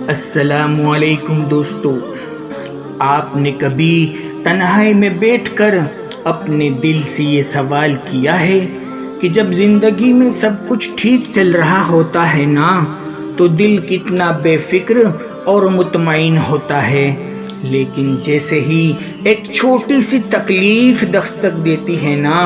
السلام علیکم دوستو، آپ نے کبھی تنہائی میں بیٹھ کر اپنے دل سے یہ سوال کیا ہے کہ جب زندگی میں سب کچھ ٹھیک چل رہا ہوتا ہے نا تو دل کتنا بے فکر اور مطمئن ہوتا ہے، لیکن جیسے ہی ایک چھوٹی سی تکلیف دستک دیتی ہے نا،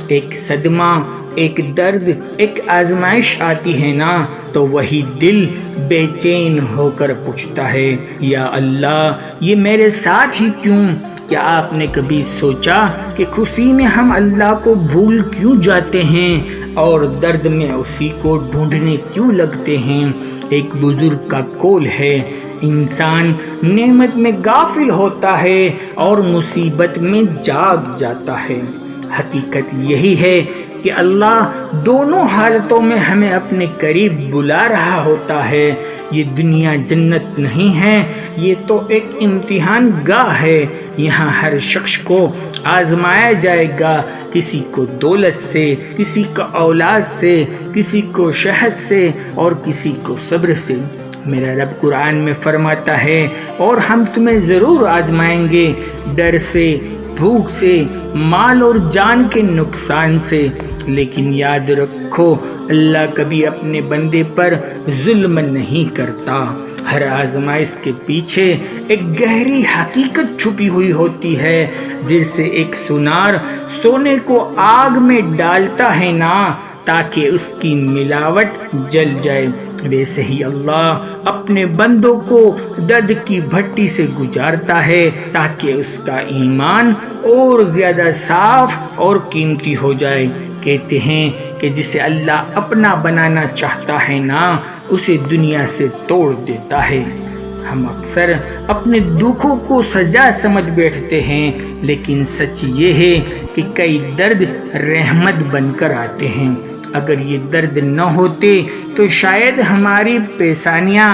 ایک صدمہ، ایک درد، ایک آزمائش آتی ہے نا، تو وہی دل بے چین ہو کر پوچھتا ہے، یا اللہ یہ میرے ساتھ ہی کیوں؟ کیا آپ نے کبھی سوچا کہ خوشی میں ہم اللہ کو بھول کیوں جاتے ہیں اور درد میں اسی کو ڈھونڈنے کیوں لگتے ہیں؟ ایک بزرگ کا قول ہے، انسان نعمت میں غافل ہوتا ہے اور مصیبت میں جاگ جاتا ہے۔ حقیقت یہی ہے کہ اللہ دونوں حالتوں میں ہمیں اپنے قریب بلا رہا ہوتا ہے۔ یہ دنیا جنت نہیں ہے، یہ تو ایک امتحان گاہ ہے۔ یہاں ہر شخص کو آزمایا جائے گا، کسی کو دولت سے، کسی کو اولاد سے، کسی کو شہد سے اور کسی کو صبر سے۔ میرا رب قرآن میں فرماتا ہے، اور ہم تمہیں ضرور آزمائیں گے، ڈر سے، بھوک سے، مال اور جان کے نقصان سے، لیکن یاد رکھو اللہ کبھی اپنے بندے پر ظلم نہیں کرتا۔ ہر آزمائش کے پیچھے ایک گہری حقیقت چھپی ہوئی ہوتی ہے، جیسے ایک سونار سونے کو آگ میں ڈالتا ہے نا تاکہ اس کی ملاوٹ جل جائے، ویسے ہی اللہ اپنے بندوں کو درد کی بھٹی سے گزارتا ہے تاکہ اس کا ایمان اور زیادہ صاف اور قیمتی ہو جائے۔ کہتے ہیں کہ جسے اللہ اپنا بنانا چاہتا ہے نا، اسے دنیا سے توڑ دیتا ہے۔ ہم اکثر اپنے دکھوں کو سزا سمجھ بیٹھتے ہیں، لیکن سچ یہ ہے کہ کئی درد رحمت بن کر آتے ہیں۔ اگر یہ درد نہ ہوتے تو شاید ہماری پیشانیاں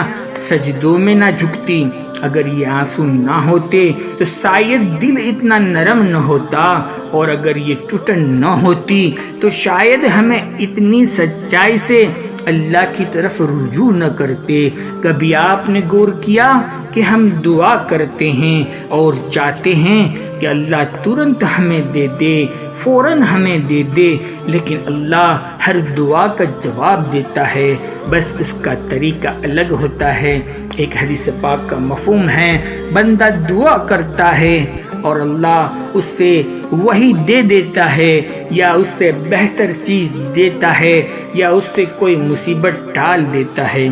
سجدوں میں نہ جھکتی، اگر یہ آنسو نہ ہوتے تو شاید دل اتنا نرم نہ ہوتا، اور اگر یہ ٹوٹن نہ ہوتی تو شاید ہمیں اتنی سچائی سے اللہ کی طرف رجوع نہ کرتے۔ کبھی آپ نے غور کیا کہ ہم دعا کرتے ہیں اور چاہتے ہیں کہ اللہ ترنت ہمیں دے دے، فوراً ہمیں دے دے، لیکن اللہ ہر دعا کا جواب دیتا ہے، بس اس کا طریقہ الگ ہوتا ہے۔ ایک حدیث پاک کا مفہوم ہے، بندہ دعا کرتا ہے اور اللہ اس سے وہی دے دیتا ہے، یا اس سے بہتر چیز دیتا ہے، یا اس سے کوئی مصیبت ٹال دیتا ہے۔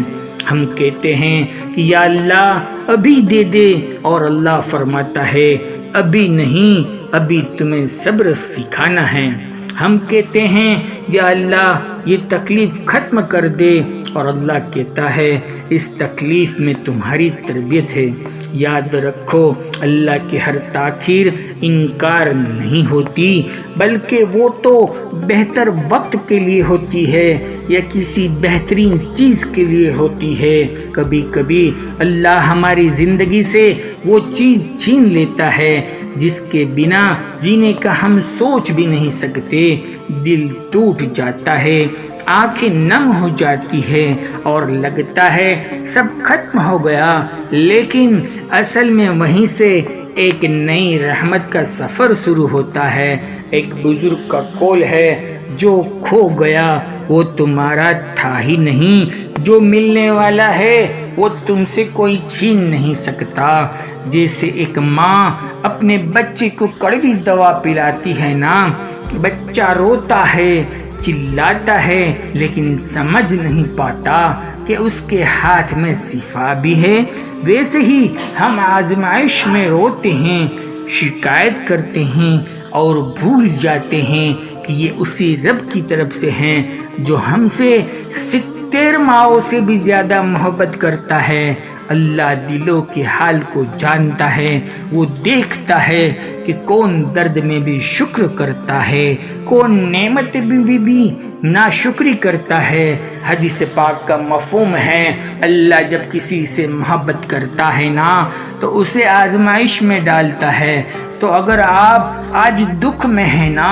ہم کہتے ہیں کہ یا اللہ ابھی دے دے، اور اللہ فرماتا ہے ابھی نہیں، ابھی تمہیں صبر سکھانا ہے۔ ہم کہتے ہیں یا اللہ یہ تکلیف ختم کر دے، اور اللہ کہتا ہے اس تکلیف میں تمہاری تربیت ہے۔ یاد رکھو اللہ کی ہر تاخیر انکار نہیں ہوتی، بلکہ وہ تو بہتر وقت کے لیے ہوتی ہے یا کسی بہترین چیز کے لیے ہوتی ہے۔ کبھی کبھی اللہ ہماری زندگی سے وہ چیز چھین لیتا ہے جس کے بنا جینے کا ہم سوچ بھی نہیں سکتے۔ دل ٹوٹ جاتا ہے، آنکھیں نم ہو جاتی ہے اور لگتا ہے سب ختم ہو گیا، لیکن اصل میں وہیں سے ایک نئی رحمت کا سفر شروع ہوتا ہے۔ ایک بزرگ کا قول ہے، جو کھو گیا وہ تمہارا تھا ہی نہیں، جو ملنے والا ہے وہ تم سے کوئی چھین نہیں سکتا۔ جیسے ایک ماں اپنے بچے کو کڑوی دوا پلاتی ہے نا، بچہ روتا ہے، چلاتا ہے، لیکن سمجھ نہیں پاتا کہ اس کے ہاتھ میں شفا بھی ہے، ویسے ہی ہم آزمائش میں روتے ہیں، شکایت کرتے ہیں اور بھول جاتے ہیں کہ یہ اسی رب کی طرف سے ہیں جو ہم سے 70 ماؤں سے بھی زیادہ محبت کرتا ہے۔ اللہ دلوں کے حال کو جانتا ہے، وہ دیکھتا ہے کہ کون درد میں بھی شکر کرتا ہے، کون نعمت بھی ناشکری کرتا ہے۔ حدیث پاک کا مفہوم ہے، اللہ جب کسی سے محبت کرتا ہے نا تو اسے آزمائش میں ڈالتا ہے۔ تو اگر آپ آج دکھ میں ہیں نا،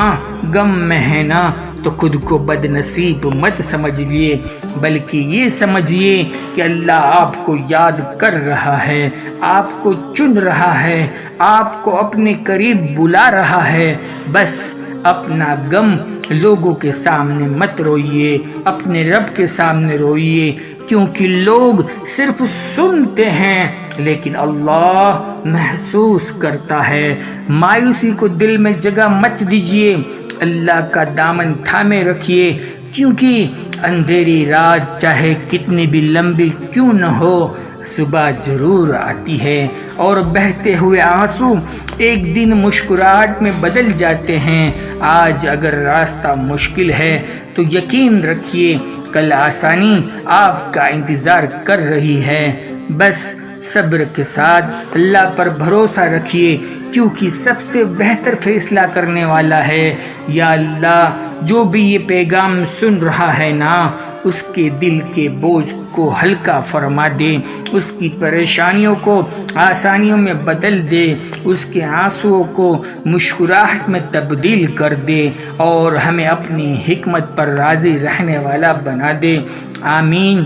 غم میں ہیں نا، تو خود کو بدنصیب مت سمجھیے، بلکہ یہ سمجھیے کہ اللہ آپ کو یاد کر رہا ہے، آپ کو چن رہا ہے، آپ کو اپنے قریب بلا رہا ہے۔ بس اپنا غم لوگوں کے سامنے مت روئیے، اپنے رب کے سامنے روئیے، کیونکہ لوگ صرف سنتے ہیں لیکن اللہ محسوس کرتا ہے۔ مایوسی کو دل میں جگہ مت دیجیے، اللہ کا دامن تھامے رکھیے، کیونکہ اندھیری رات چاہے کتنی بھی لمبی کیوں نہ ہو، صبح ضرور آتی ہے، اور بہتے ہوئے آنسو ایک دن مسکراہٹ میں بدل جاتے ہیں۔ آج اگر راستہ مشکل ہے تو یقین رکھیے کل آسانی آپ کا انتظار کر رہی ہے۔ بس صبر کے ساتھ اللہ پر بھروسہ رکھیے، کیونکہ سب سے بہتر فیصلہ کرنے والا ہے۔ یا اللہ، جو بھی یہ پیغام سن رہا ہے نا، اس کے دل کے بوجھ کو ہلکا فرما دے، اس کی پریشانیوں کو آسانیوں میں بدل دے، اس کے آنسوؤں کو مسکراہٹ میں تبدیل کر دے، اور ہمیں اپنی حکمت پر راضی رہنے والا بنا دے۔ آمین۔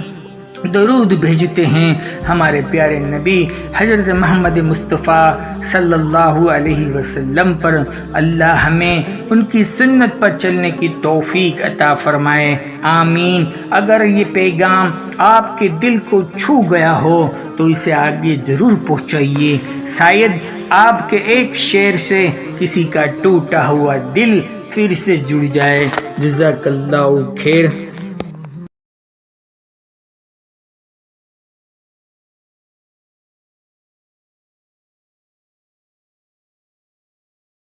درود بھیجتے ہیں ہمارے پیارے نبی حضرت محمد مصطفیٰ صلی اللہ علیہ وسلم پر۔ اللہ ہمیں ان کی سنت پر چلنے کی توفیق عطا فرمائے، آمین۔ اگر یہ پیغام آپ کے دل کو چھو گیا ہو تو اسے آگے ضرور پہنچائیے، شاید آپ کے ایک شعر سے کسی کا ٹوٹا ہوا دل پھر سے جڑ جائے۔ جزاک اللہ خیر۔